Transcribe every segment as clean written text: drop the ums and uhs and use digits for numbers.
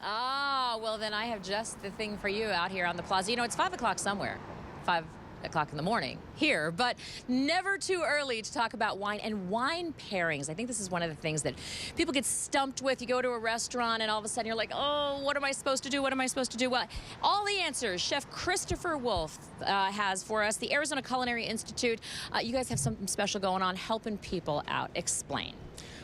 Ah, well, then I have just the thing for you out here on the plaza. You know, it's 5 o'clock somewhere, 5 o'clock in the morning here, but never too early to talk about wine and wine pairings. I think this is one of the things that people get stumped with. You go to a restaurant and all of a sudden you're like, oh, what am I supposed to do? What am I supposed to do? Well, all the answers Chef Christopher Wolf has for us, the Arizona Culinary Institute. You guys have something special going on, helping people out. Explain.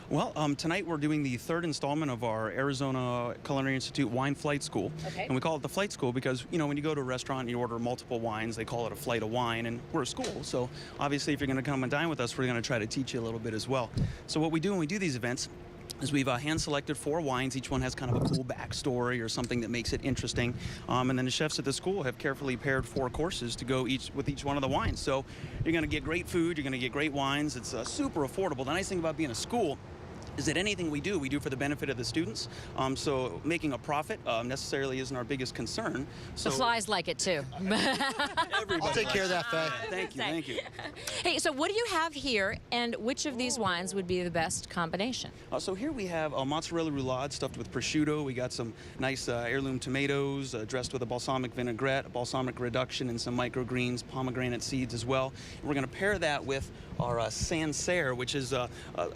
Well, tonight we're doing the third installment of our Arizona Culinary Institute Wine Flight School. Okay. And we call it the Flight School because, you know, when you go to a restaurant and you order multiple wines, they call it a flight of wine, and we're a school. So obviously if you're going to come and dine with us, we're going to try to teach you a little bit as well. So what we do when we do these events is we've hand-selected 4 wines. Each one has kind of a cool backstory or something that makes it interesting. And then the chefs at the school have carefully paired 4 courses to go with each one of the wines. So you're going to get great food, you're going to get great wines. It's super affordable. The nice thing about being a school is that anything we do for the benefit of the students. So making a profit necessarily isn't our biggest concern. So The flies like it too. I'll take care of that, Faye. Thank you. Hey, so what do you have here, and which of these wines would be the best combination? So here we have a mozzarella roulade stuffed with prosciutto. We got some nice heirloom tomatoes dressed with a balsamic vinaigrette, a balsamic reduction, and some microgreens, pomegranate seeds as well. And we're going to pair that with our Sancerre, which is an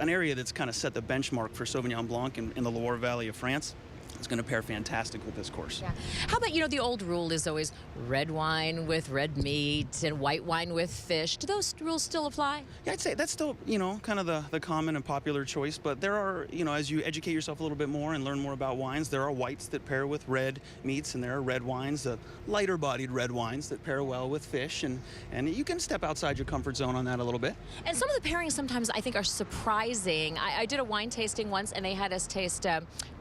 area that's kind of set the benchmark for Sauvignon Blanc in the Loire Valley of France. It's going to pair fantastic with this course. Yeah. How about, you know, the old rule is always red wine with red meat and white wine with fish. Do those rules still apply? Yeah, I'd say that's still, you know, kind of the common and popular choice, but there are, you know, as you educate yourself a little bit more and learn more about wines, there are whites that pair with red meats, and there are red wines, lighter bodied red wines that pair well with fish, and you can step outside your comfort zone on that a little bit. And some of the pairings sometimes I think are surprising. I did a wine tasting once, and they had us taste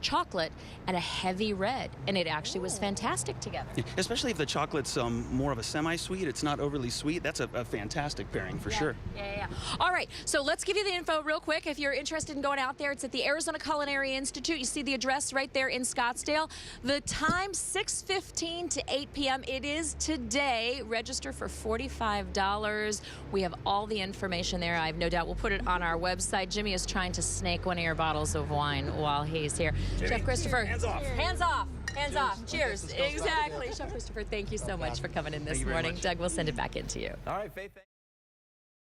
chocolate and a heavy red, and it actually was fantastic together. Yeah, especially if the chocolate's more of a semi-sweet, it's not overly sweet. That's a fantastic pairing for sure. Yeah. All right, so let's give you the info real quick. If you're interested in going out there, it's at the Arizona Culinary Institute. You see the address right there in Scottsdale. The time, 6:15 to 8 p.m. It is today. Register for $45. We have all the information there. I have no doubt we'll put it on our website. Jimmy is trying to snake one of your bottles of wine while he's here. Jimmy, Chef Christopher. Hands off. Hands off. Hands off. Cheers. Exactly. Chef Christopher, thank you so much for coming in this morning. Doug, we'll send it back in to you. All right, Faye.